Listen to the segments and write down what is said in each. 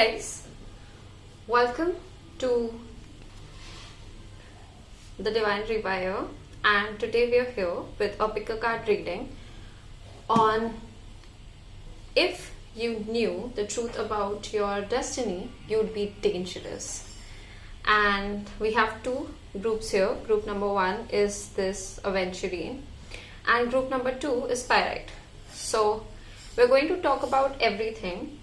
guys, welcome to the Divine Reviver, and today we are here with a pick a card reading on if you knew the truth about your destiny, you'd be dangerous. And we have two groups here. Group number one is this Aventurine, and group number two is Pyrite. So we're going to talk about everything,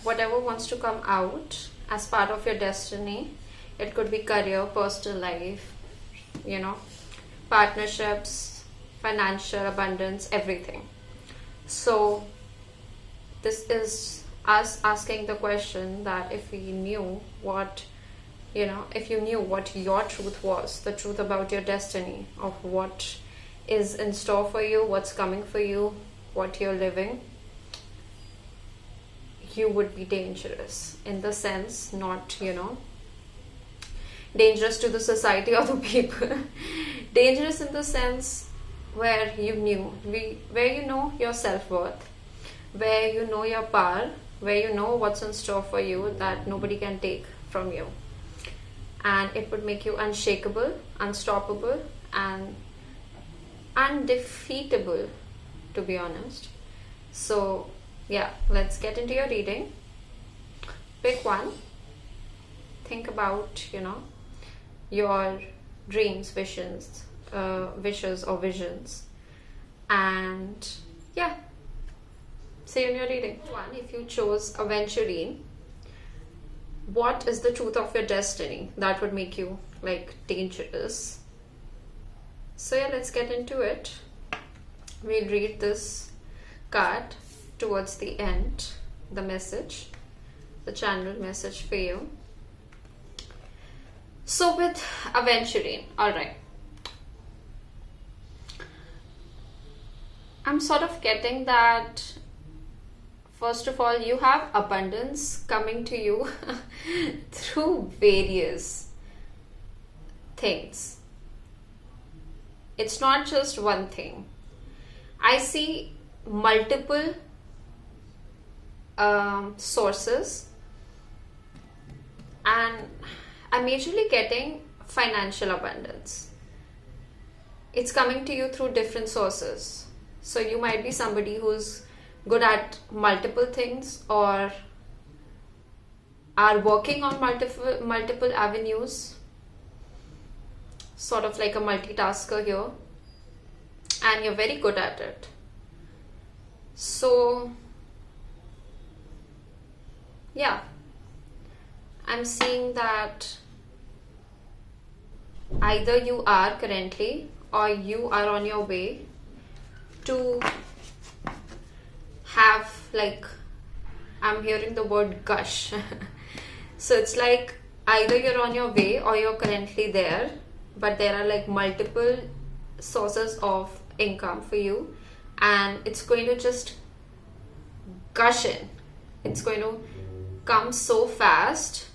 whatever wants to come out as part of your destiny. It could be career, personal life, partnerships, financial abundance, everything. So this is us asking the question that if we knew what, if you knew what your truth was, the truth about your destiny, of what is in store for you, what's coming for you, what you're living, you would be dangerous. In the sense, not, dangerous to the society or the people. Dangerous in the sense where you know your self-worth, where you know your power, where you know what's in store for you that nobody can take from you. And it would make you unshakable, unstoppable, and undefeatable, to be honest. So yeah, let's get into your reading. Pick one. Think about, your dreams, wishes or visions. And yeah, see you in your reading. One, if you chose Aventurine, what is the truth of your destiny that would make you dangerous? So yeah, let's get into it. We'll read this card towards the end, the message, the channel message for you. So with Aventurine, alright, I'm sort of getting that first of all, you have abundance coming to you through various things. It's not just one thing. I see multiple sources, and I'm majorly getting financial abundance. It's coming to you through different sources. So you might be somebody who's good at multiple things, or are working on multiple avenues, sort of like a multitasker here, and you're very good at it. So yeah, I'm seeing that either you are currently, or you are on your way to have, I'm hearing the word gush. So it's like either you're on your way or you're currently there, but there are multiple sources of income for you, and it's going to just gush in. It's going to come so fast.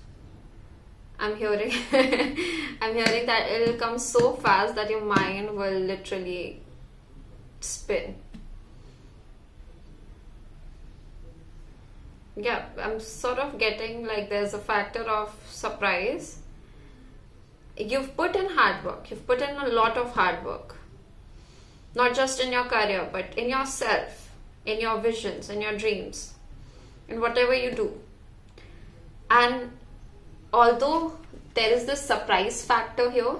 I'm hearing that it'll come so fast that your mind will literally spin. Yeah, I'm sort of getting there's a factor of surprise. You've put in hard work. You've put in a lot of hard work. Not just in your career, but in yourself, in your visions, in your dreams, in whatever you do. And although there is this surprise factor here,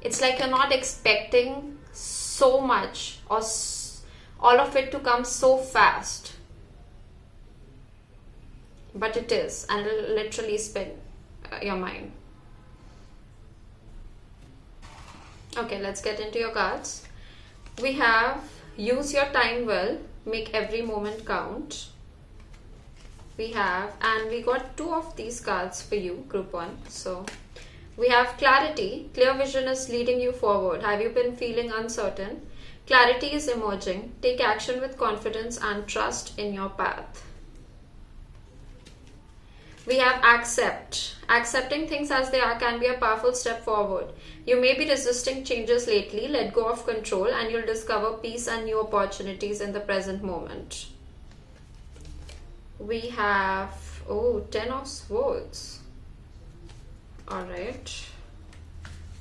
it's you're not expecting so much or all of it to come so fast. But it is, and it'll literally spin your mind. Okay, let's get into your cards. We have use your time well, make every moment count. We have, and we got two of these cards for you, group one. So we have clarity. Clear vision is leading you forward. Have you been feeling uncertain? Clarity is emerging. Take action with confidence and trust in your path. We have accept. Accepting things as they are can be a powerful step forward. You may be resisting changes lately. Let go of control and you'll discover peace and new opportunities in the present moment. We have, oh, 10 of swords. Alright,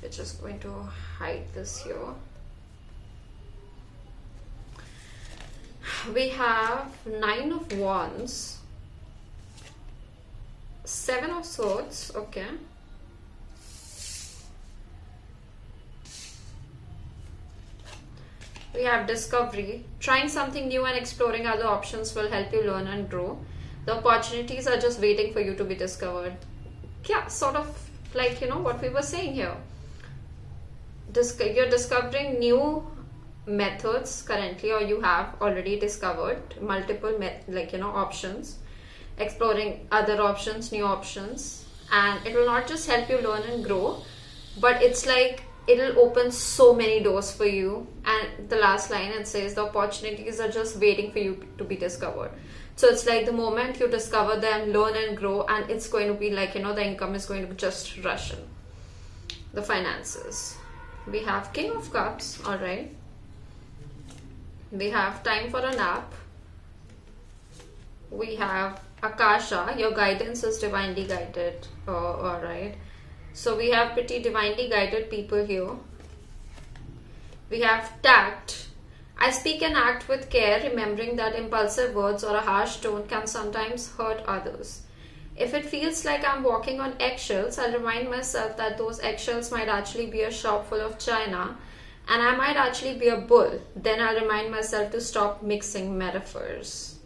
we're just going to hide this here. We have 9 of wands, 7 of swords. Okay, we have discovery. Trying something new and exploring other options will help you learn and grow. The opportunities are just waiting for you to be discovered. Yeah, sort of like, what we were saying here. You're discovering new methods currently, or you have already discovered multiple options, exploring other options, new options, and it will not just help you learn and grow, but it's like it'll open so many doors for you. And the last line, it says the opportunities are just waiting for you to be discovered. So it's like the moment you discover them, learn and grow, and it's going to be like, the income is going to just rush in. The finances. We have King of Cups. All right. We have time for a nap. We have Akasha. Your guidance is divinely guided. Oh, all right. So we have pretty divinely guided people here. We have tact. I speak and act with care, remembering that impulsive words or a harsh tone can sometimes hurt others. If it feels like I'm walking on eggshells, I'll remind myself that those eggshells might actually be a shop full of china, and I might actually be a bull. Then I'll remind myself to stop mixing metaphors.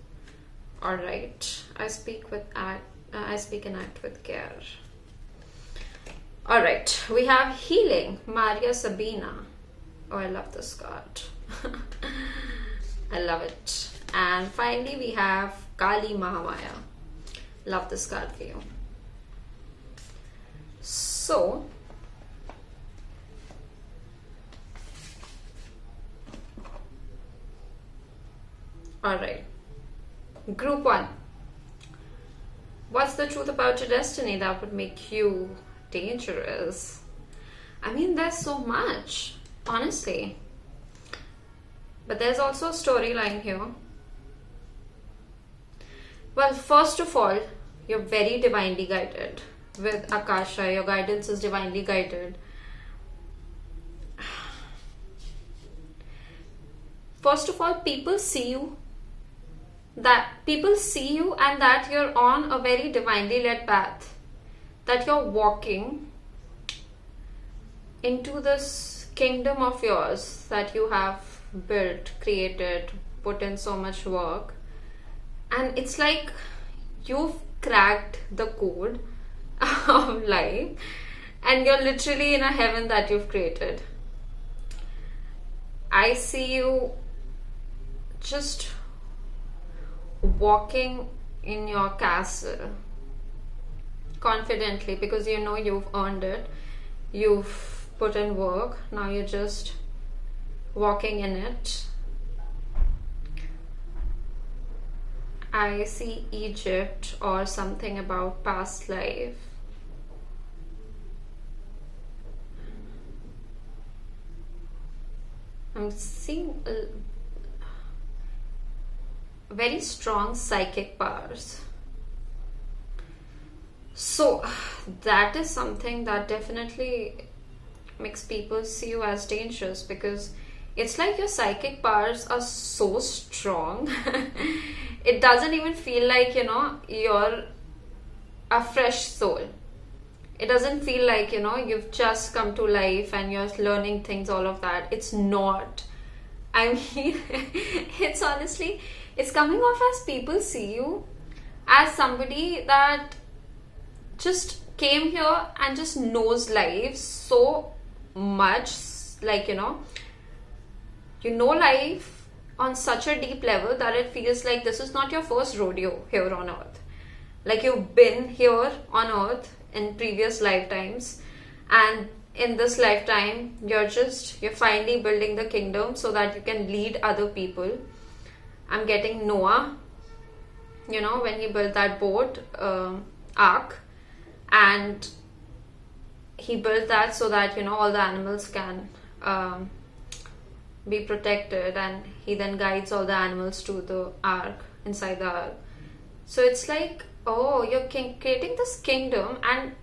All right. I speak and act with care. All right. We have healing. Maria Sabina. Oh, I love this card. I love it. And finally, we have Kali Mahamaya. Love this card for you. So, alright. Group 1. What's the truth about your destiny that would make you dangerous? I mean, there's so much, honestly. But there's also a storyline here. Well, first of all, you're very divinely guided. With Akasha, your guidance is divinely guided. First of all, people see you and that you're on a very divinely led path. That you're walking into this kingdom of yours that you have built, created, put in so much work, and it's like you've cracked the code of life and you're literally in a heaven that you've created. I see you just walking in your castle confidently because you know you've earned it, you've put in work, now you're just walking in it. I see Egypt or something about past life. I'm seeing very strong psychic powers. So that is something that definitely makes people see you as dangerous, because it's like your psychic powers are so strong. It doesn't even feel like, you're a fresh soul. It doesn't feel like, you've just come to life and you're learning things, all of that. It's not. I mean, it's honestly, it's coming off as people see you as somebody that just came here and just knows life so much. Like, you know life on such a deep level that it feels like this is not your first rodeo here on earth. Like, you've been here on earth in previous lifetimes, and in this lifetime you're finally building the kingdom so that you can lead other people. I'm getting Noah, when he built that boat, ark, and he built that so that all the animals can be protected, and he then guides all the animals to the ark, inside the ark. So it's like, oh, you're creating this kingdom, and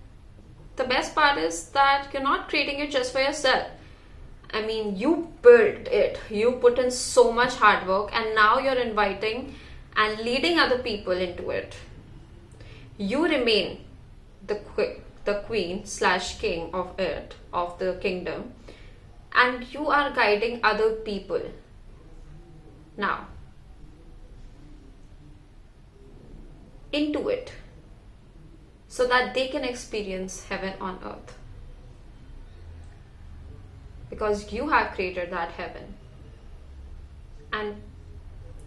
the best part is that you're not creating it just for yourself. I mean, you built it, you put in so much hard work, and now you're inviting and leading other people into it. You remain the queen slash king of it, of the kingdom, and you are guiding other people now into it, so that they can experience heaven on earth, because you have created that heaven, and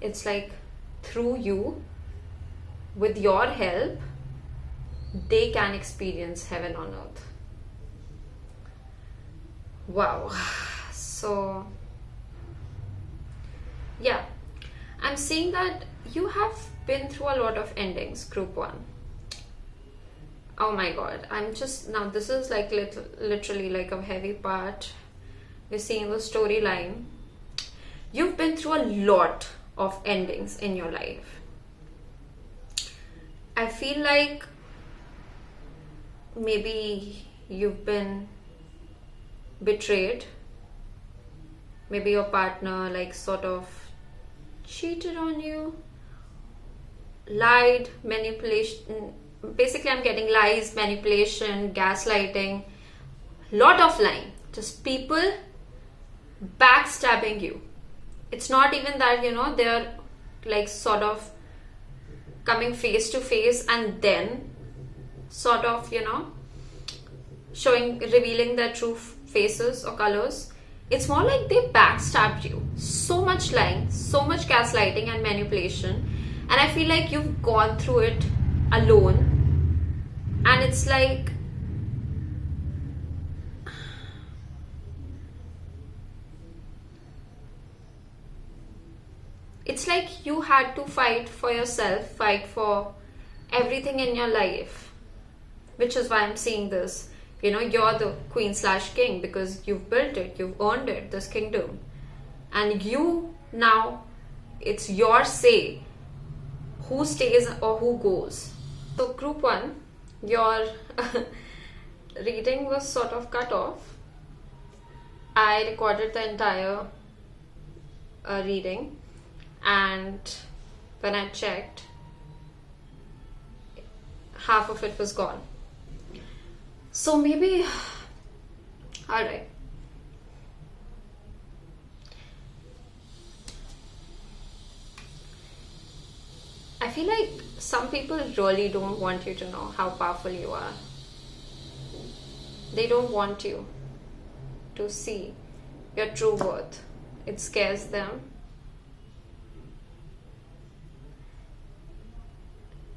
it's like through you, with your help, they can experience heaven on earth. Wow. So yeah, I'm seeing that you have been through a lot of endings, group 1. Oh my god, I'm just now, this is like literally like a heavy part. We're seeing the storyline. You've been through a lot of endings in your life. I feel like maybe you've been betrayed. Maybe your partner like sort of cheated on you, lied, manipulation. Basically, I'm getting lies, manipulation, gaslighting, lot of lying. Just people backstabbing you. It's not even that, they're like sort of coming face to face and then sort of, revealing their true faces or colors. It's more like they backstabbed you. So much lying, so much gaslighting and manipulation. And I feel like you've gone through it alone. And it's like, you had to fight for yourself, fight for everything in your life. Which is why I'm seeing this. You're the queen slash king, because you've built it, you've earned it, this kingdom. And you now, it's your say who stays or who goes. So group 1, your reading was sort of cut off. I recorded the entire reading, and when I checked, half of it was gone. So maybe, alright. I feel like some people really don't want you to know how powerful you are. They don't want you to see your true worth. It scares them.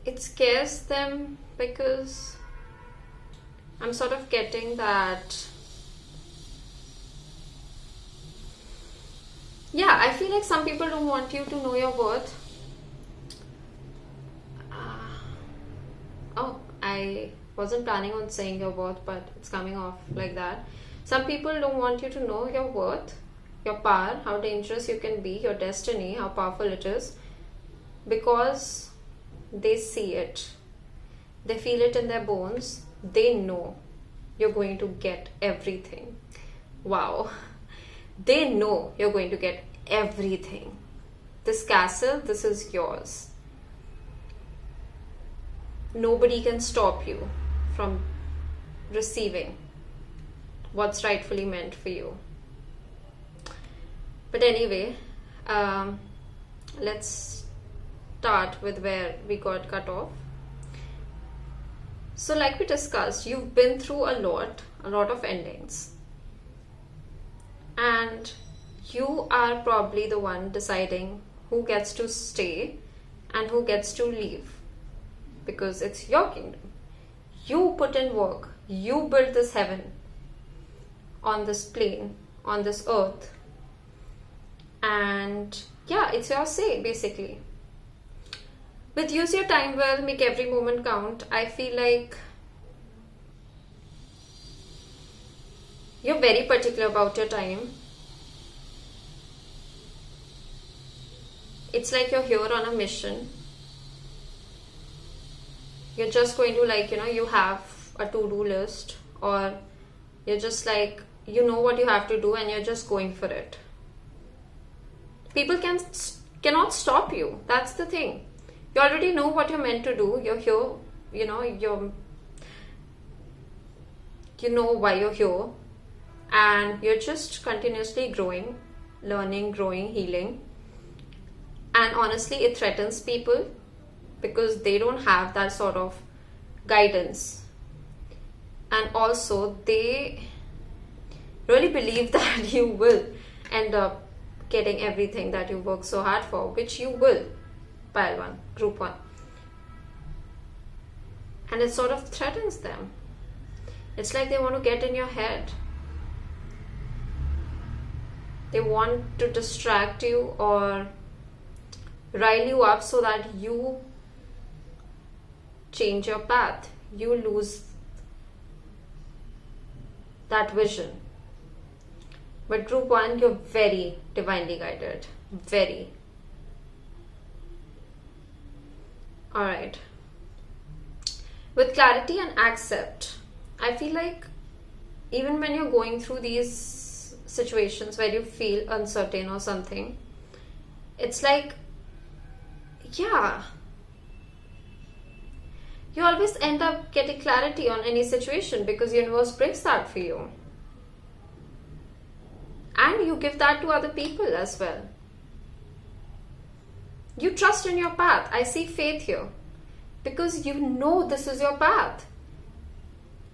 It scares them because I'm sort of getting that. Yeah, I feel like some people don't want you to know your worth. I wasn't planning on saying your worth, but it's coming off like that. Some people don't want you to know your worth, your power, how dangerous you can be, your destiny, how powerful it is, because they see it. They feel it in their bones. They know you're going to get everything. Wow. They know you're going to get everything. This castle, this is yours. Nobody can stop you from receiving what's rightfully meant for you. But anyway, let's start with where we got cut off. So like we discussed, you've been through a lot of endings. And you are probably the one deciding who gets to stay and who gets to leave. Because it's your kingdom. You put in work. You built this heaven on this plane, on this earth. And yeah, it's your say basically. With use your time well, make every moment count. I feel like you're very particular about your time. It's like you're here on a mission. you're just going to, like, you have a to-do list, or you're just like, what you have to do and you're just going for it. People cannot stop you. That's the thing. You already know what you're meant to do. You're here, you know why you're here, and you're just continuously growing, learning, growing, healing. And honestly, it threatens people because they don't have that sort of guidance. And also, they really believe that you will end up getting everything that you work so hard for, which you will, pile one, group one. And it sort of threatens them. It's like they want to get in your head. They want to distract you or rile you up so that you change your path. You lose that vision. But group one, you're very divinely guided. Very. Alright. With clarity and accept, I feel like even when you're going through these situations where you feel uncertain or something, it's like, yeah, you always end up getting clarity on any situation because universe brings that for you. And you give that to other people as well. You trust in your path. I see faith here. Because you know this is your path.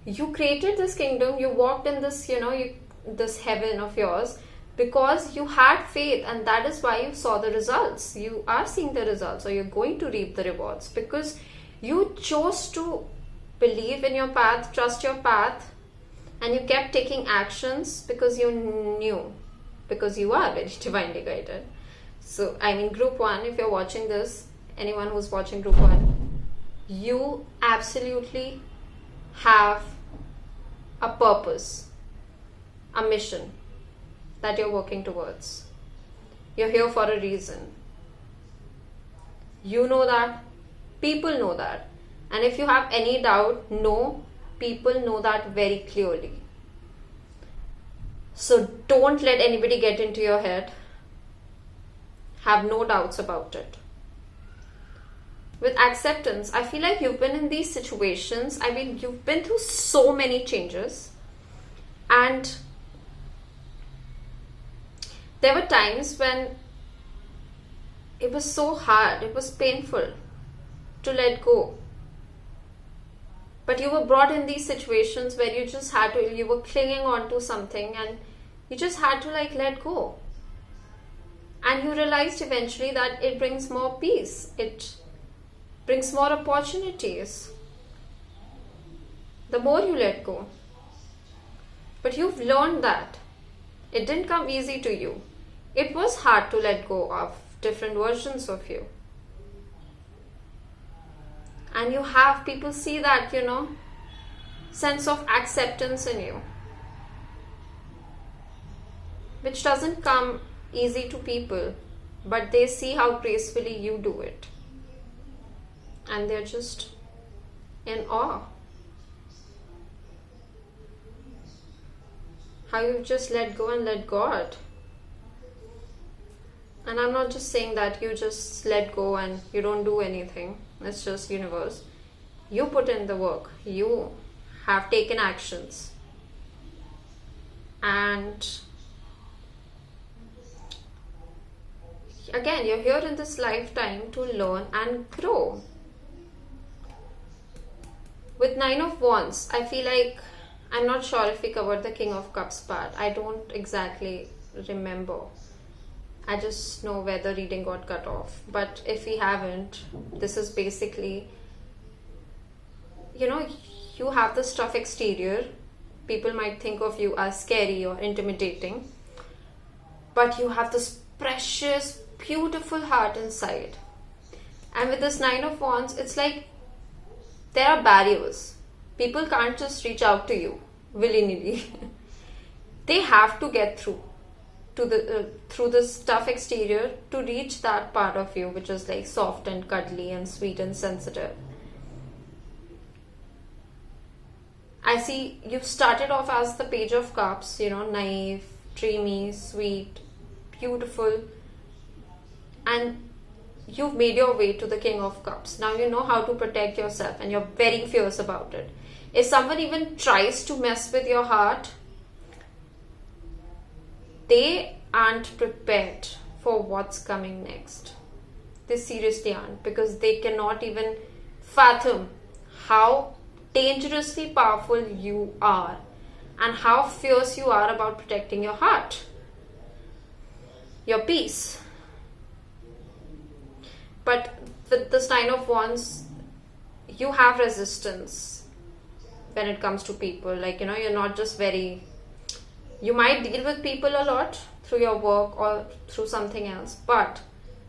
You created this kingdom. You walked in this, this heaven of yours because you had faith, and that is why you saw the results. You are seeing the results, or you're going to reap the rewards because you chose to believe in your path, trust your path, and you kept taking actions because you knew, because you are very divinely guided. So, group one, if you're watching this, anyone who's watching group one, you absolutely have a purpose, a mission that you're working towards. You're here for a reason. You know that. People know that. And if you have any doubt, people know that very clearly. So don't let anybody get into your head. Have no doubts about it. With acceptance, I feel like you've been in these situations. You've been through so many changes. And there were times when it was so hard, it was painful to let go. But you were brought in these situations where you were clinging on to something and you just had to let go. And you realized eventually that it brings more peace. It brings more opportunities. The more you let go. But you've learned that. It didn't come easy to you. It was hard to let go of different versions of you. And you have people see that, sense of acceptance in you. Which doesn't come easy to people, but they see how gracefully you do it. And they're just in awe. How you've just let go and let God. And I'm not just saying that you just let go and you don't do anything. It's just universe. You put in the work. You have taken actions. And again, you're here in this lifetime to learn and grow. With 9 of Wands, I feel like, I'm not sure if we covered the King of Cups part. I don't exactly remember. I just know where the reading got cut off. But if we haven't, this is basically, you have this tough exterior. People might think of you as scary or intimidating. But you have this precious, beautiful heart inside. And with this 9 of Wands, it's like there are barriers. People can't just reach out to you willy-nilly. They have to get through this tough exterior to reach that part of you which is soft and cuddly and sweet and sensitive. I see you've started off as the Page of Cups, naive, dreamy, sweet, beautiful, and you've made your way to the King of Cups. Now you know how to protect yourself and you're very fierce about it. If someone even tries to mess with your heart, they aren't prepared for what's coming next. They seriously aren't, because they cannot even fathom how dangerously powerful you are and how fierce you are about protecting your heart, your peace. But with this Nine of Wands, you have resistance when it comes to people. You're not just you might deal with people a lot through your work or through something else, but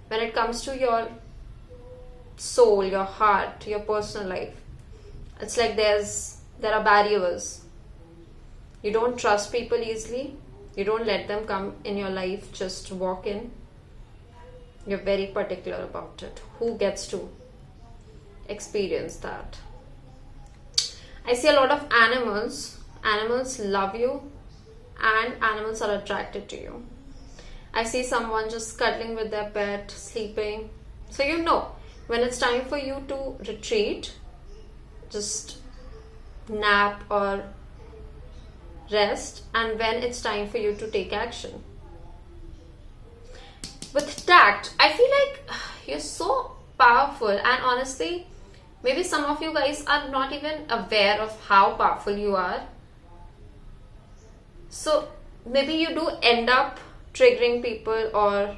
when it comes to your soul, your heart, your personal life, it's like there are barriers. You don't trust people easily. You don't let them come in your life, just walk in. You're very particular about it. Who gets to experience that? I see a lot of animals. Animals love you and animals are attracted to you. I see someone just cuddling with their pet, sleeping. So when it's time for you to retreat, just nap or rest, and when it's time for you to take action. With tact, I feel like you're so powerful, and honestly, maybe some of you guys are not even aware of how powerful you are. So maybe you do end up triggering people or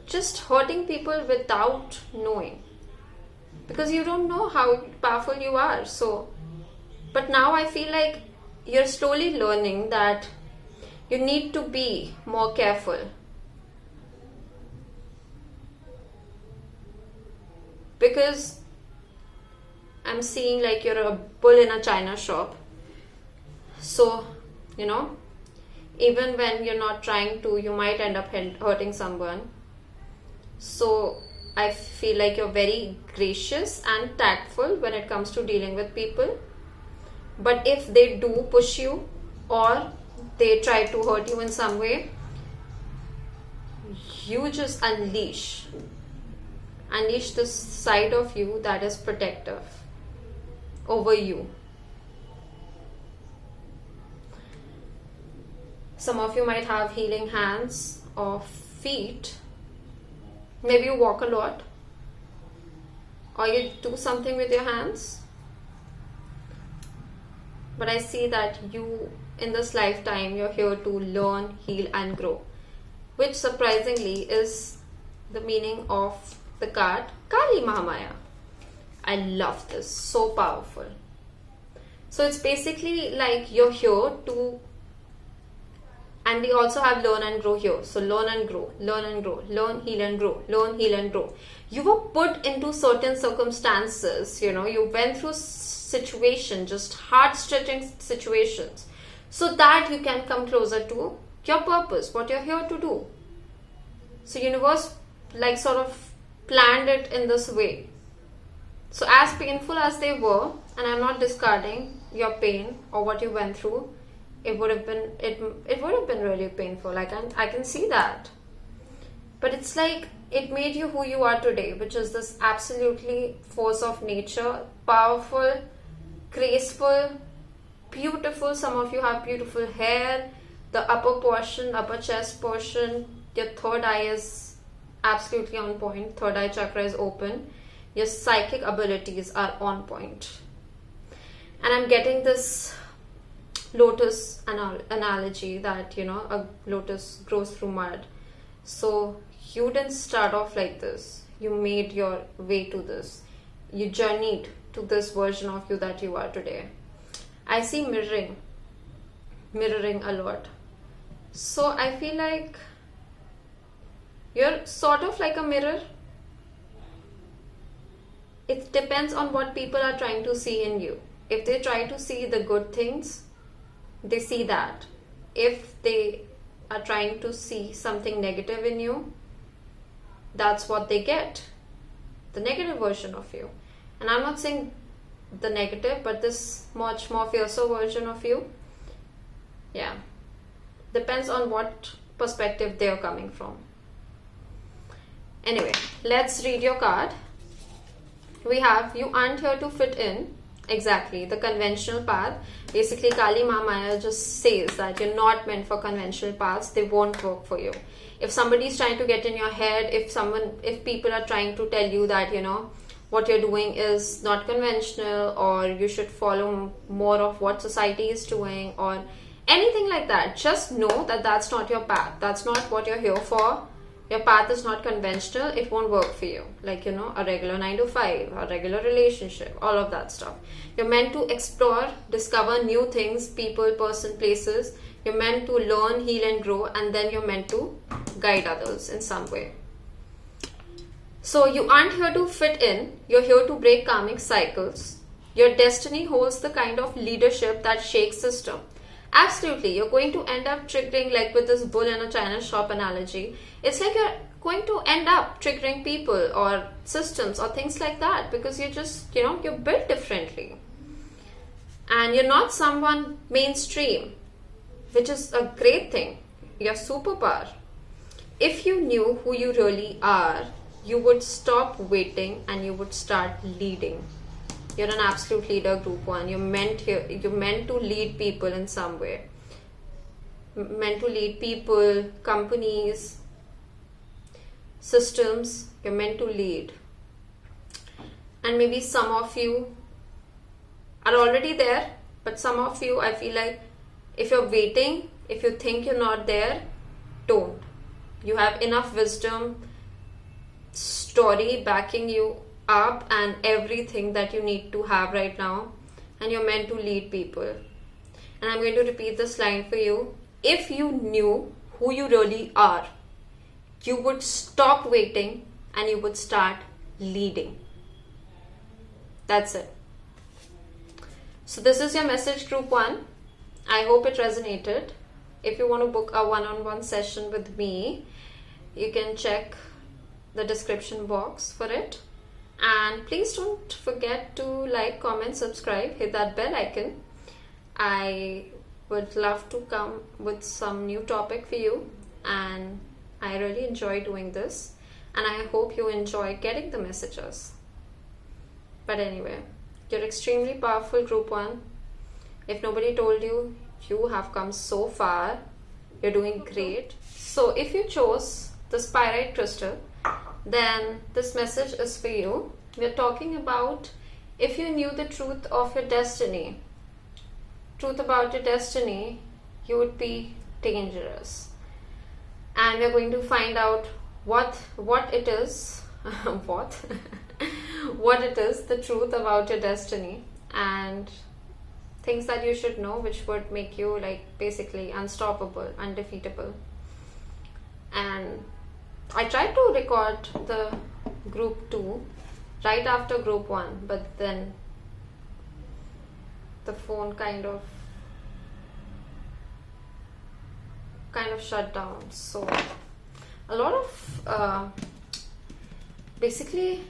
just hurting people without knowing, because you don't know how powerful you are. But now I feel like you're slowly learning that you need to be more careful, because I'm seeing like you're a bull in a china shop. So even when you're not trying to, you might end up hurting someone. So I feel like you're very gracious and tactful when it comes to dealing with people. But if they do push you or they try to hurt you in some way, you just unleash this side of you that is protective over you. Some of you might have healing hands or feet. Maybe you walk a lot or you do something with your hands. But I see that you, in this lifetime, you're here to learn, heal and grow, which surprisingly is the meaning of the card Kali Mahamaya. I love this, so powerful. So it's basically like you're here to, and we also have learn and grow here. So learn and grow, learn and grow, learn, heal and grow, learn, heal and grow. You were put into certain circumstances, you went through situations, just heart-stretching situations, so that you can come closer to your purpose, what you're here to do. So universe sort of planned it in this way. So as painful as they were, and I'm not discarding your pain or what you went through, it would have been really painful. I can see that. But it's like it made you who you are today, which is this absolutely force of nature, powerful, graceful, beautiful. Some of you have beautiful hair, the upper chest portion, your third eye is absolutely on point. Third eye chakra is open. Your psychic abilities are on point. And I'm getting this lotus analogy that a lotus grows through mud. So you didn't start off like this. You made your way to this. You journeyed to this version of you that you are today. I see mirroring a lot. So I feel like you're sort of like a mirror. It depends on what people are trying to see in you. If they try to see the good things, they see that. If they are trying to see something negative in you, that's what they get, the negative version of you. And I'm not saying the negative, but this much more fiercer version of you, yeah, depends on what perspective they're coming from. Anyway, let's read your card. We have, you aren't here to fit in. Exactly, the conventional path. Basically, Kali Ma Maya just says that you're not meant for conventional paths. They won't work for you. If somebody's trying to get in your head, if people are trying to tell you that, you know, what you're doing is not conventional, or you should follow more of what society is doing, or anything like that, just know that that's not your path. That's not what you're here for. Your path is not conventional. It won't work for you. Like, you know, a regular 9 to 5, a regular relationship, all of that stuff. You're meant to explore, discover new things, people, person, places. You're meant to learn, heal and grow, and then you're meant to guide others in some way. So you aren't here to fit in. You're here to break karmic cycles. Your destiny holds the kind of leadership that shakes system. Absolutely, you're going to end up triggering, like with this bull in a china shop analogy. It's like you're going to end up triggering people or systems or things like that, because you're just, you know, you're built differently. And you're not someone mainstream, which is a great thing. You're superpower. If you knew who you really are, you would stop waiting and you would start leading. You're an absolute leader, group 1. You're meant to lead people in some way. Meant to lead people, companies, systems. You're meant to lead. And maybe some of you are already there, but some of you, I feel like, if you're waiting, if you think you're not there, don't. You have enough wisdom, story backing you up, and everything that you need to have right now, and you're meant to lead people. And I'm going to repeat this line for you. If you knew who you really are, you would stop waiting and you would start leading. That's it. So this is your message, group 1. I hope it resonated. If you want to book a one-on-one session with me, you can check the description box for it. And please don't forget to like, comment, subscribe, hit that bell icon. I would love to come with some new topic for you, and I really enjoy doing this, and I hope you enjoy getting the messages. But anyway, you're extremely powerful, group 1. If nobody told you, you have come so far. You're doing great. So if you chose the Spyrite crystal, then this message is for you. We're talking about, if you knew the truth of your destiny, truth about your destiny, you would be dangerous. And we're going to find out what it is, what it is, the truth about your destiny, and things that you should know, which would make you like basically unstoppable, undefeatable. And I tried to record the group 2 right after group 1, but then the phone kind of shut down. So a lot of basically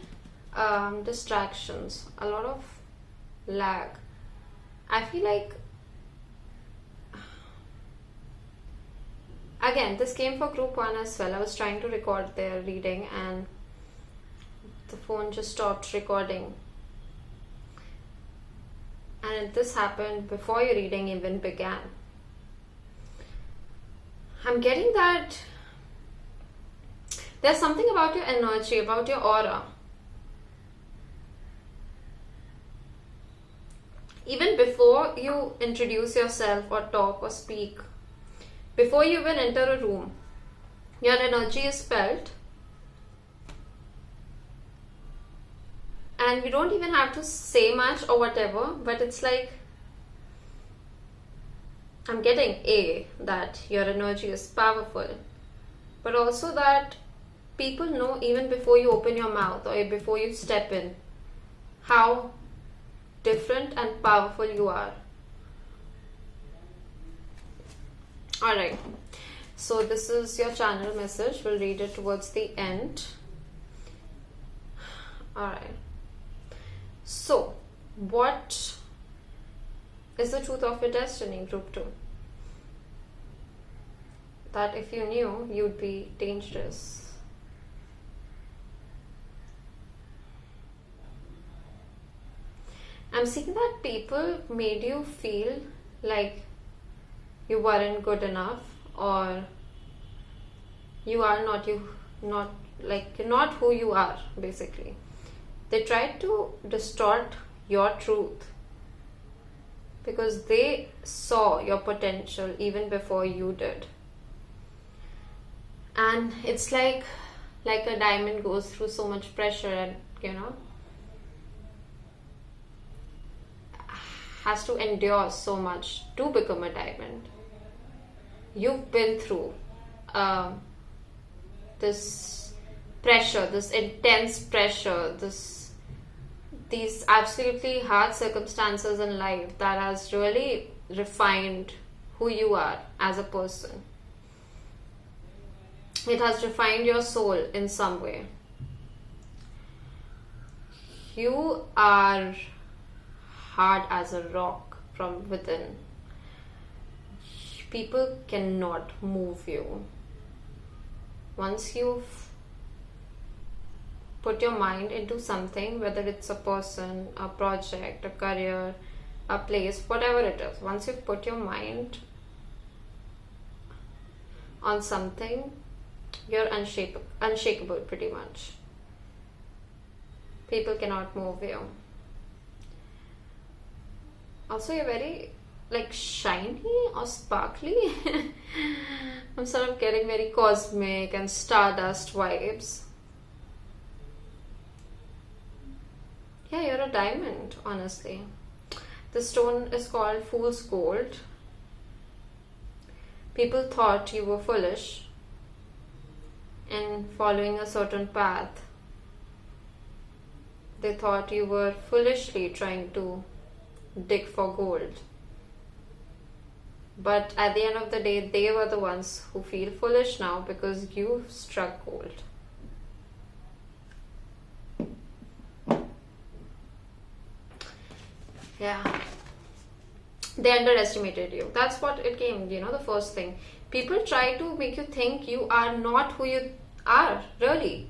distractions, a lot of lag. I feel like, again, this came for group 1 as well. I was trying to record their reading and the phone just stopped recording. And this happened before your reading even began. I'm getting that there's something about your energy, about your aura. Even before you introduce yourself or talk or speak, before you even enter a room, your energy is felt. And we don't even have to say much or whatever, but it's like, I'm getting that your energy is powerful, but also that people know even before you open your mouth or before you step in, how different and powerful you are. Alright, so this is your channel message. We'll read it towards the end. Alright. So, what is the truth of your destiny, group 2? That if you knew, you'd be dangerous. I'm seeing that people made you feel like you weren't good enough, or you are not you're not who you are, basically. They tried to distort your truth because they saw your potential even before you did. And it's like a diamond goes through so much pressure and has to endure so much to become a diamond. You've been through this pressure, this intense pressure, these absolutely hard circumstances in life that has really refined who you are as a person. It has refined your soul in some way. You are hard as a rock from within. People cannot move you. Once you've put your mind into something, whether it's a person, a project, a career, a place, whatever it is, once you've put your mind on something, you're unshakable pretty much. People cannot move you. Also, you're very shiny or sparkly. I'm sort of getting very cosmic and stardust vibes. Yeah, you're a diamond, honestly. The stone is called Fool's Gold. People thought you were foolish in following a certain path. They thought you were foolishly trying to dig for gold. But at the end of the day, they were the ones who feel foolish now because you struck gold. Yeah. They underestimated you. That's what it came, the first thing. People try to make you think you are not who you are, really.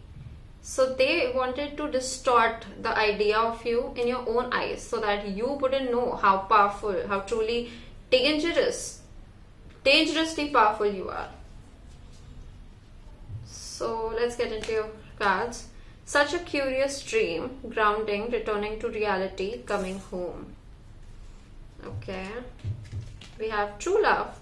So they wanted to distort the idea of you in your own eyes so that you wouldn't know how powerful, how truly dangerously powerful you are. So let's get into your cards. Such a curious dream, grounding, returning to reality, coming home. Okay. We have true love.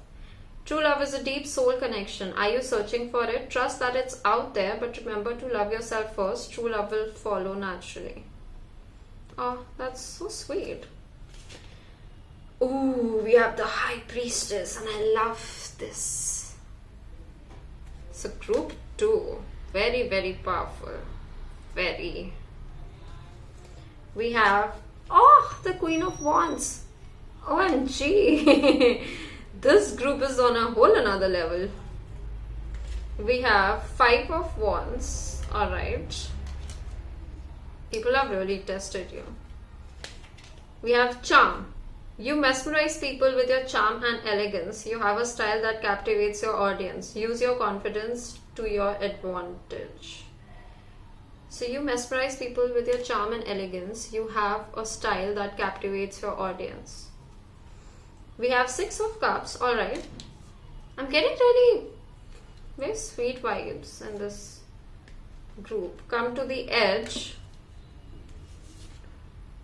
True love is a deep soul connection. Are you searching for it? Trust that it's out there, but remember to love yourself first. True love will follow naturally. Oh, that's so sweet. Ooh, we have the High Priestess, and I love this. So group 2, very, very powerful. Very. We have, the Queen of Wands. OMG. This group is on a whole another level. We have 5 of Wands. Alright. People have really tested you. We have Charm. You mesmerize people with your charm and elegance. You have a style that captivates your audience. Use your confidence to your advantage. So you mesmerize people with your charm and elegance. You have a style that captivates your audience. We have 6 of Cups. Alright. I'm getting really very sweet vibes in this group. Come to the Edge.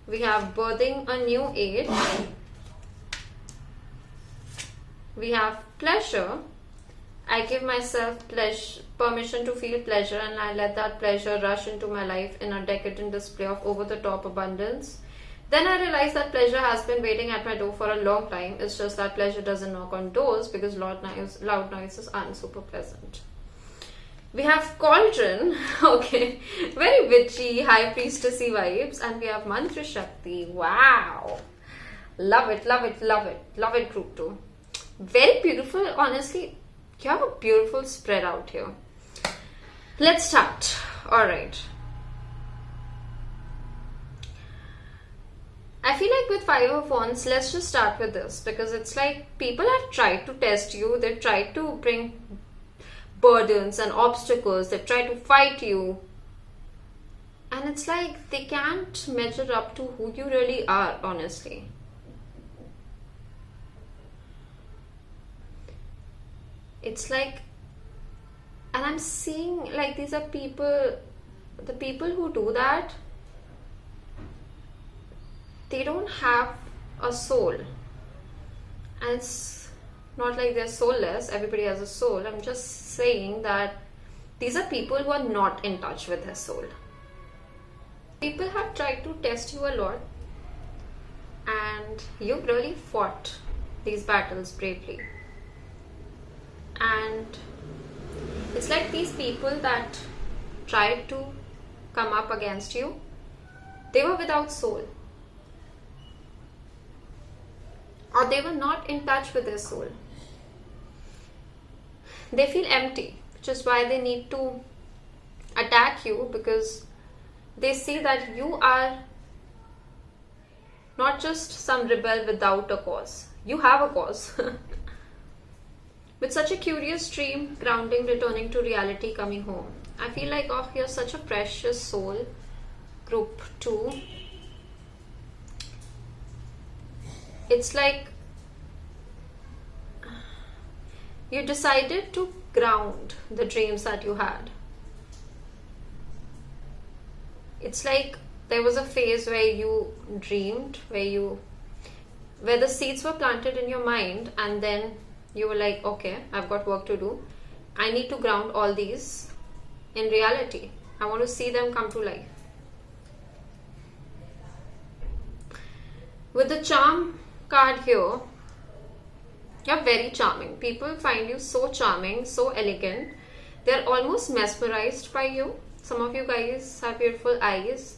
We have Birthing a New Age. We have Pleasure. I give myself permission to feel pleasure, and I let that pleasure rush into my life in a decadent display of over-the-top abundance. Then I realize that pleasure has been waiting at my door for a long time. It's just that pleasure doesn't knock on doors because loud noises aren't super pleasant. We have Cauldron. Okay, very witchy, high priestessy vibes. And we have Mantra Shakti. Wow. Love it, love it, love it. Love it, group 2. Very beautiful, honestly. You have a beautiful spread out here. Let's start. Alright. feel like with Five of Wands, let's just start with this, because it's like people have tried to test you, they've tried to bring burdens and obstacles, they've tried to fight you, and it's like they can't measure up to who you really are, honestly. It's like, and I'm seeing like these are people, the people who do that, they don't have a soul. And it's not like they're soulless, everybody has a soul. I'm just saying that these are people who are not in touch with their soul. People have tried to test you a lot, and you've really fought these battles bravely. And it's like these people that tried to come up against you, they were without soul, or they were not in touch with their soul. They feel empty, which is why they need to attack you, because they see that you are not just some rebel without a cause. You have a cause. With such a curious dream, grounding, returning to reality, coming home. I feel like, oh, you're such a precious soul. Group 2. It's like you decided to ground the dreams that you had. It's like there was a phase where you dreamed, where the seeds were planted in your mind, and then you were like, okay, I've got work to do. I need to ground all these in reality. I want to see them come to life. With the charm card here, you're very charming. People find you so charming, so elegant. They're almost mesmerized by you. Some of you guys have beautiful eyes,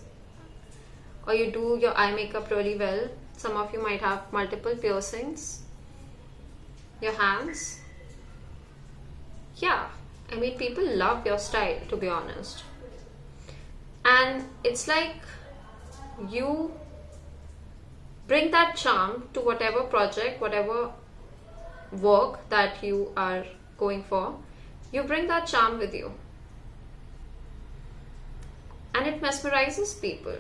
or you do your eye makeup really well. Some of you might have multiple piercings. Your hands. Yeah, I mean, people love your style, to be honest. And it's like you bring that charm to whatever project, whatever work that you are going for. You bring that charm with you, and it mesmerizes people.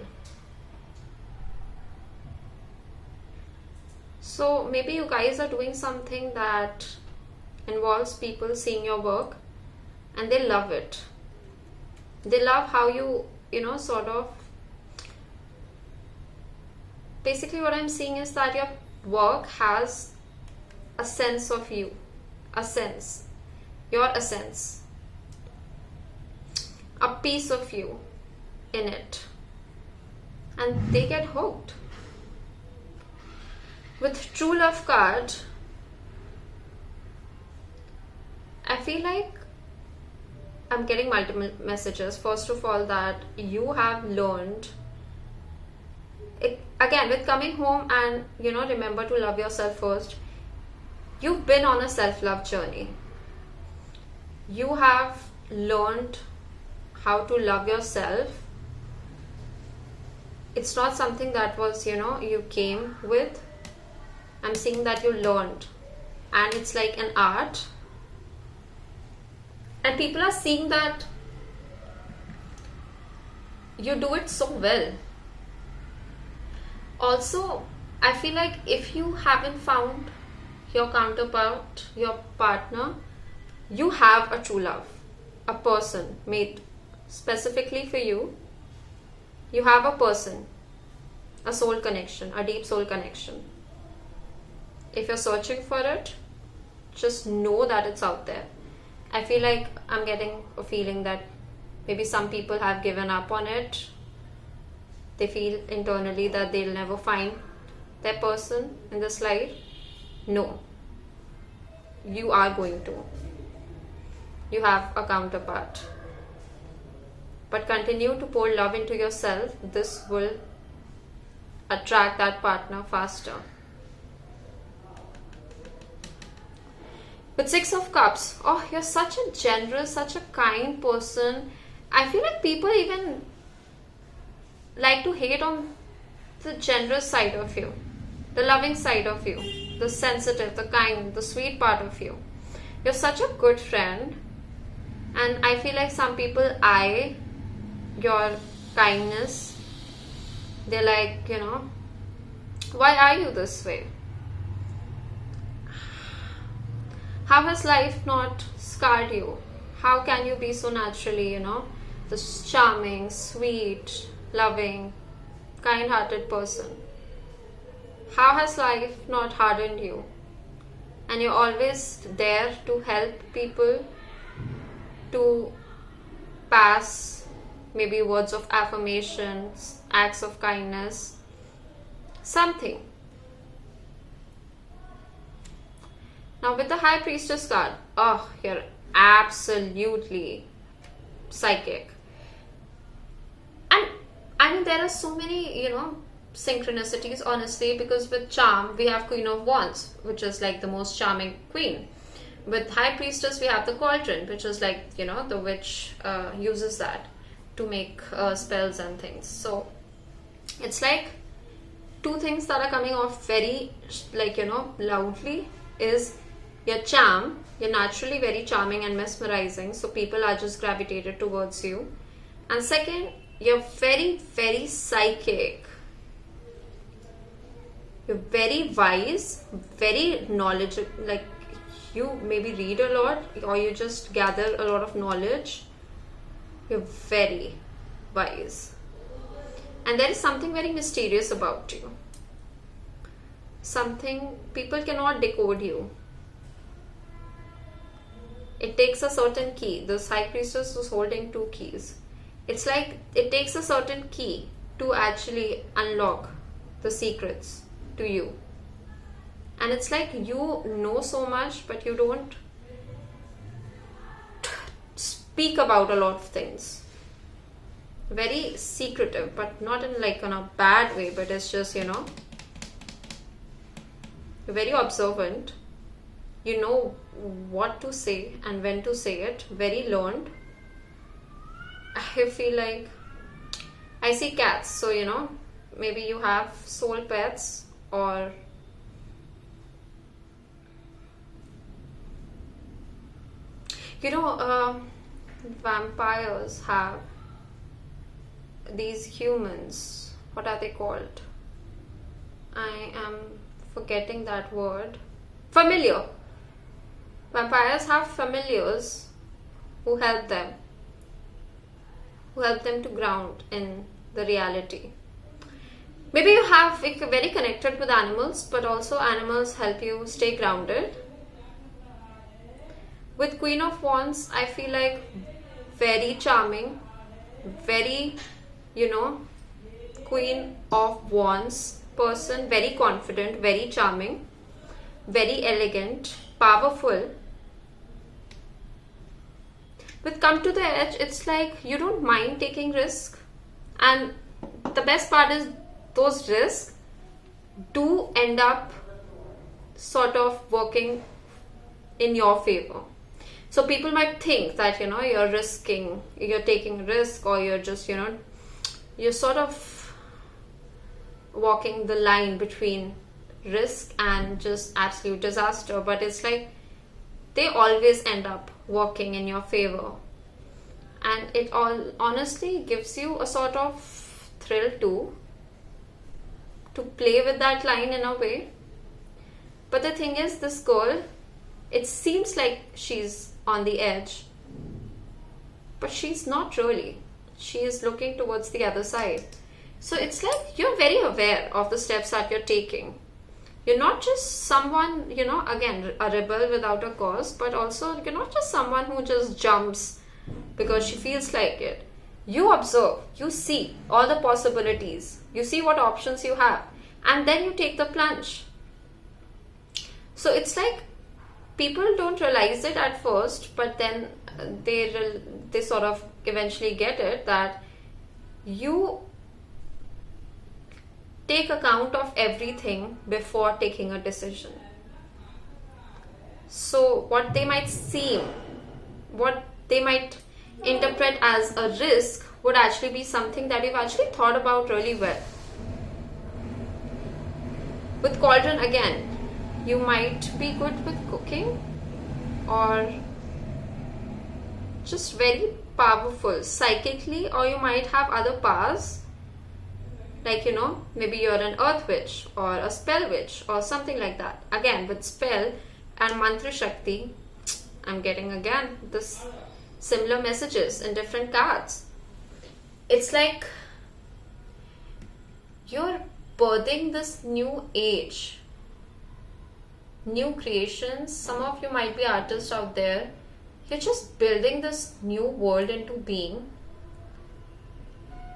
So maybe you guys are doing something that involves people seeing your work, and they love it. They love how you sort of, basically what I'm seeing is that your work has a sense of you, your essence, a piece of you in it, and they get hooked. With True Love card, I feel like I'm getting multiple messages. First of all, that you have learned it, again, with coming home, and remember to love yourself first. You've been on a self-love journey. You have learned how to love yourself. It's not something that was you came with. I'm seeing that you learned, and it's like an art, and people are seeing that you do it so well. Also, I feel like if you haven't found your counterpart, your partner, you have a true love, a person made specifically for you. You have a person, a soul connection, a deep soul connection. If you're searching for it, just know that it's out there. I feel like I'm getting a feeling that maybe some people have given up on it. They feel internally that they'll never find their person in this life. No, you are going to. You have a counterpart. But continue to pour love into yourself. This will attract that partner faster. With Six of Cups, oh, you're such a generous, such a kind person. I feel like people even like to hate on the generous side of you, the loving side of you, the sensitive, the kind, the sweet part of you. You're such a good friend, and I feel like some people eye your kindness. They're like, why are you this way? How has life not scarred you? How can you be so naturally, this charming, sweet, loving, kind-hearted person? How has life not hardened you? And you're always there to help people, to pass maybe words of affirmation, acts of kindness, something. Now with the High Priestess card, you're absolutely psychic. And I mean, there are so many, synchronicities, honestly, because with charm, we have Queen of Wands, which is like the most charming queen. With High Priestess, we have the Cauldron, which is like, the witch uses that to make spells and things. So it's like two things that are coming off very, loudly is your charm. You're naturally very charming and mesmerizing, so people are just gravitated towards you. And second, you're very, very psychic. You're very wise, very knowledgeable, like you maybe read a lot or you just gather a lot of knowledge. You're very wise. And there is something very mysterious about you. Something people cannot decode you. It takes a certain key. This High Priestess was holding two keys. It's like it takes a certain key to actually unlock the secrets to you. And it's like you know so much, but you don't speak about a lot of things. Very secretive, but not in a bad way, but it's just, you're very observant. You know what to say and when to say it. Very learned. I feel like I see cats, so maybe you have soul pets, or vampires have these humans. What are they called? I am forgetting that word. Familiar. Vampires have familiars who help them to ground in the reality. Maybe you're very connected with animals, but also animals help you stay grounded. With Queen of Wands, I feel like very charming, very, Queen of Wands person, very confident, very charming, very elegant, powerful. With Come to the Edge, it's like you don't mind taking risk, and the best part is those risks do end up sort of working in your favor. So people might think that you're taking risk, or you're just you're sort of walking the line between risk and just absolute disaster, but it's like they always end up working in your favor, and it all honestly gives you a sort of thrill too, to play with that line in a way. But the thing is, this girl, it seems like she's on the edge, but she's not really. She is looking towards the other side. So it's like you're very aware of the steps that you're taking. You're not just someone, again, a rebel without a cause, but also you're not just someone who just jumps because she feels like it. You observe, you see all the possibilities, you see what options you have, and then you take the plunge. So it's like people don't realize it at first, but then they sort of eventually get it, that you take account of everything before taking a decision. So what they might interpret as a risk would actually be something that you've actually thought about really well. With cauldron, again, you might be good with cooking or just very powerful psychically, or you might have other powers, like, maybe you're an earth witch or a spell witch or something like that. Again, with spell and mantra shakti, I'm getting again this similar messages in different cards. It's like you're birthing this new age, new creations. Some of you might be artists out there. You're just building this new world into being.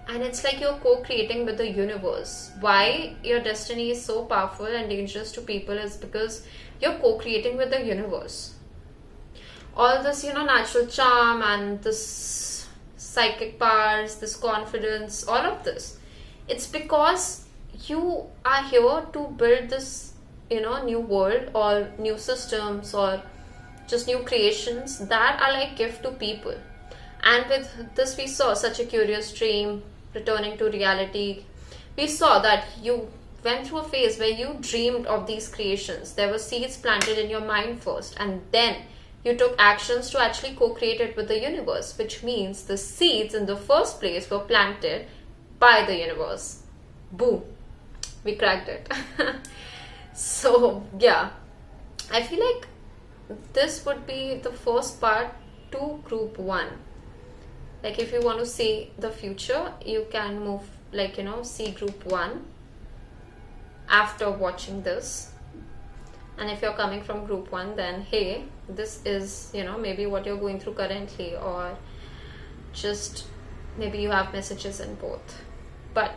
And it's like you're co-creating with the universe. Why your destiny is so powerful and dangerous to people is because you're co-creating with the universe. All this, natural charm and this psychic powers, this confidence, all of this. It's because you are here to build this, new world or new systems or just new creations that are like gift to people. And with this, we saw such a curious dream returning to reality. We saw that you went through a phase where you dreamed of these creations. There were seeds planted in your mind first, and then you took actions to actually co-create it with the universe, which means the seeds in the first place were planted by the universe. Boom, we cracked it. So yeah, I feel like this would be the first part to group 1. Like, if you want to see the future, you can move, like, see group 1 after watching this. And if you're coming from group 1, then hey, this is, maybe what you're going through currently, or just maybe you have messages in both. But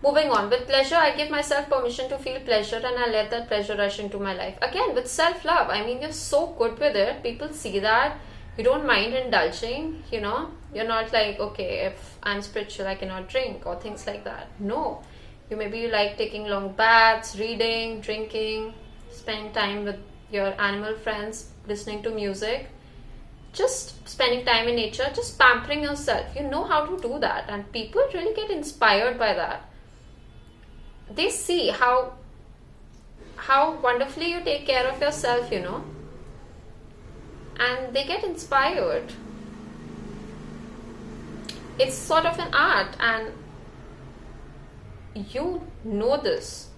moving on, with pleasure, I give myself permission to feel pleasure and I let that pleasure rush into my life. Again, with self-love, I mean, you're so good with it. People see that. You don't mind indulging, you're not like, okay, if I'm spiritual, I cannot drink or things like that. No, you like taking long baths, reading, drinking, spending time with your animal friends, listening to music, just spending time in nature, just pampering yourself. You know how to do that, and people really get inspired by that. They see how wonderfully you take care of yourself, and they get inspired. It's sort of an art, and you know this.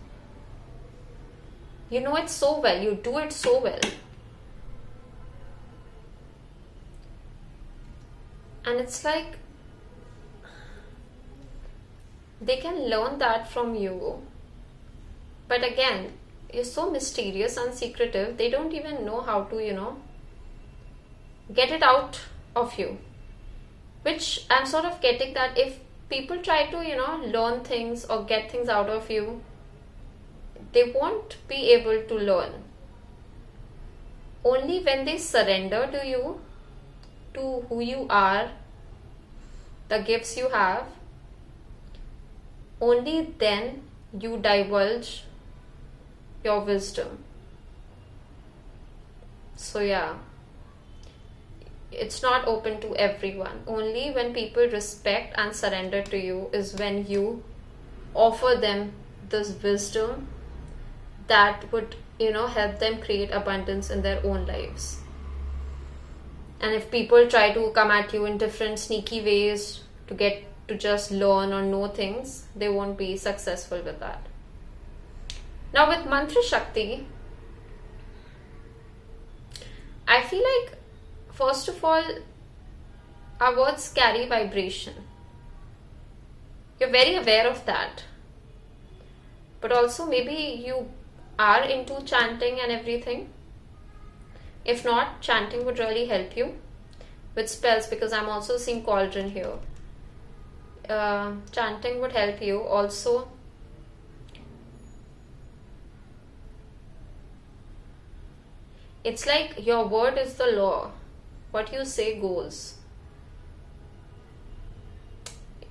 You know it so well. You do it so well. And it's like they can learn that from you. But again, you're so mysterious and secretive, they don't even know how to, get it out of you. Which I'm sort of getting that if people try to, learn things or get things out of you, they won't be able to learn. Only when they surrender to you, to who you are, the gifts you have, only then you divulge your wisdom. So yeah, it's not open to everyone. Only when people respect and surrender to you is when you offer them this wisdom that would, help them create abundance in their own lives. And if people try to come at you in different sneaky ways to get to just learn or know things, they won't be successful with that. Now with Mantra Shakti, I feel like, first of all, our words carry vibration. You're very aware of that. But also maybe you are into chanting and everything. If not, chanting would really help you with spells, because I'm also seeing cauldron here. Chanting would help you. Also, it's like your word is the law. What you say goes.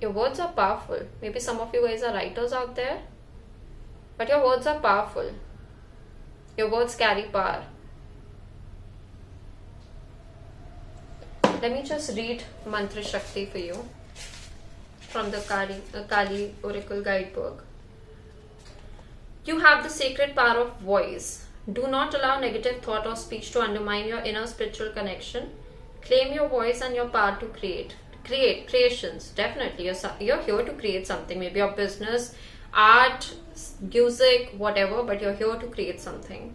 Your words are powerful. Maybe some of you guys are writers out there, but your words are powerful. Your words carry power. Let me just read Mantra Shakti for you from the Kali Oracle Guidebook. You have the sacred power of voice. Do not allow negative thought or speech to undermine your inner spiritual connection. Claim your voice and your power to create. Creations. Definitely, you're here to create something. Maybe your business, art, music, whatever, but you're here to create something.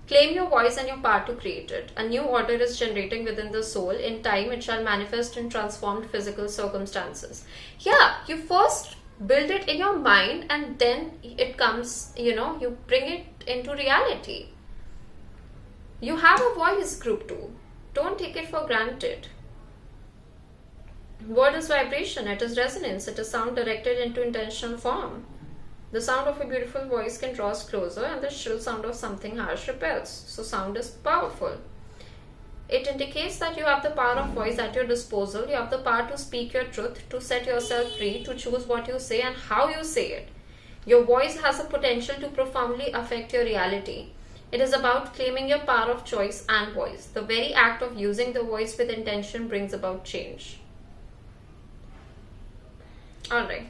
Claim your voice and your power to create it. A new order is generating within the soul. In time, it shall manifest in transformed physical circumstances. Yeah, you first build it in your mind and then it comes, you bring it into reality. You have a voice, group 2. Don't take it for granted. Word is vibration, it is resonance, it is sound directed into intentional form. The sound of a beautiful voice can draw us closer, and the shrill sound of something harsh repels. So sound is powerful. It indicates that you have the power of voice at your disposal. You have the power to speak your truth, to set yourself free, to choose what you say and how you say it. Your voice has a potential to profoundly affect your reality. It is about claiming your power of choice and voice. The very act of using the voice with intention brings about change. Alright.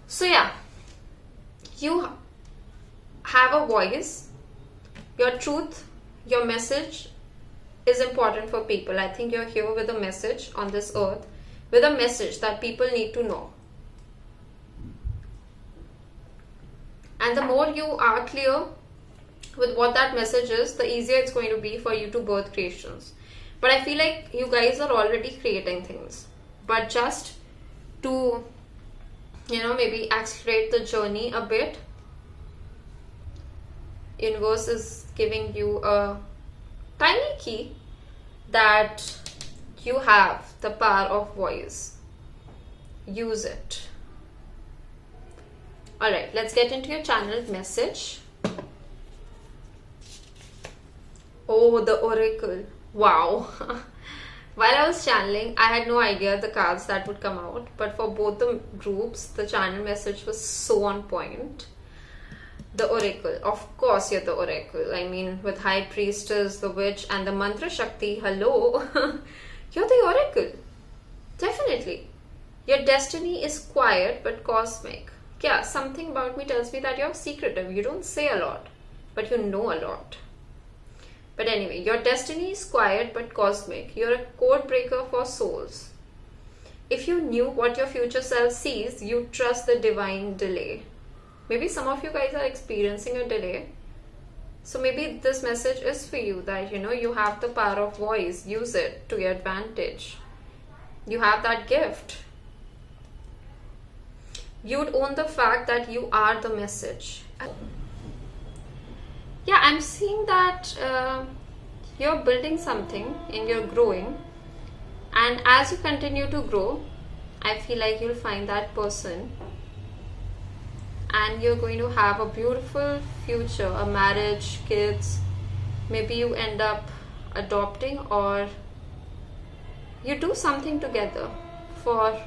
So yeah, you have a voice. Your truth, your message is important for people. I think you're here with a message on this earth, with a message that people need to know. And the more you are clear with what that message is, the easier it's going to be for you to birth creations. But I feel like you guys are already creating things. But just to maybe accelerate the journey a bit, universe is giving you a tiny key that you have the power of voice. Use it. Alright, let's get into your channeled message. Oh, the oracle. Wow. While I was channeling, I had no idea the cards that would come out, but for both the groups, the channel message was so on point. The oracle. Of course, you're the oracle. I mean, with High Priestess, the Witch, and the Mantra Shakti, hello. You're the oracle. Definitely. Your destiny is quiet but cosmic. Yeah, something about me tells me that you're secretive. You don't say a lot, but you know a lot. But anyway, your destiny is quiet but cosmic. You're a code breaker for souls. If you knew what your future self sees, you trust the divine delay. Maybe some of you guys are experiencing a delay. So maybe this message is for you that, you have the power of voice. Use it to your advantage. You have that gift. You'd own the fact that you are the message. Yeah, I'm seeing that you're building something and you're growing. And as you continue to grow, I feel like you'll find that person. And you're going to have a beautiful future, a marriage, kids. Maybe you end up adopting or you do something together for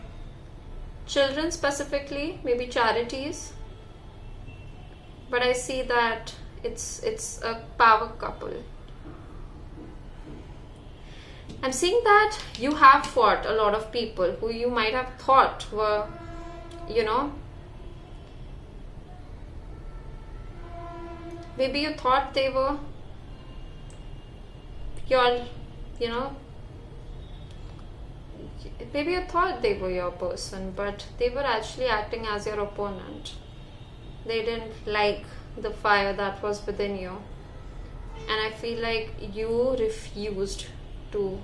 children specifically, maybe charities. But I see that it's a power couple. I'm seeing that you have fought a lot of people who you might have thought were, maybe you thought they were maybe you thought they were your person, but they were actually acting as your opponent. They didn't like the fire that was within you. And I feel like you refused to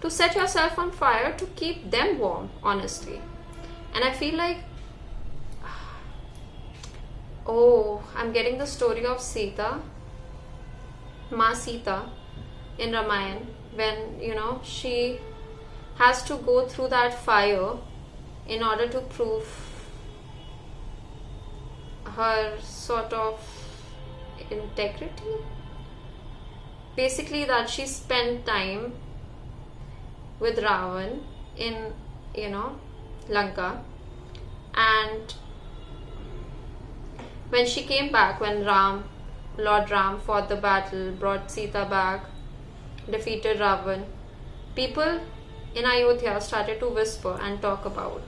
set yourself on fire to keep them warm, honestly. And I feel like, oh, I'm getting the story of Sita, Ma Sita in Ramayana, when, she has to go through that fire in order to prove her sort of integrity. Basically that she spent time with Ravan in, Lanka, and when she came back, when Lord Ram fought the battle, brought Sita back, defeated Ravan, people in Ayodhya started to whisper and talk about,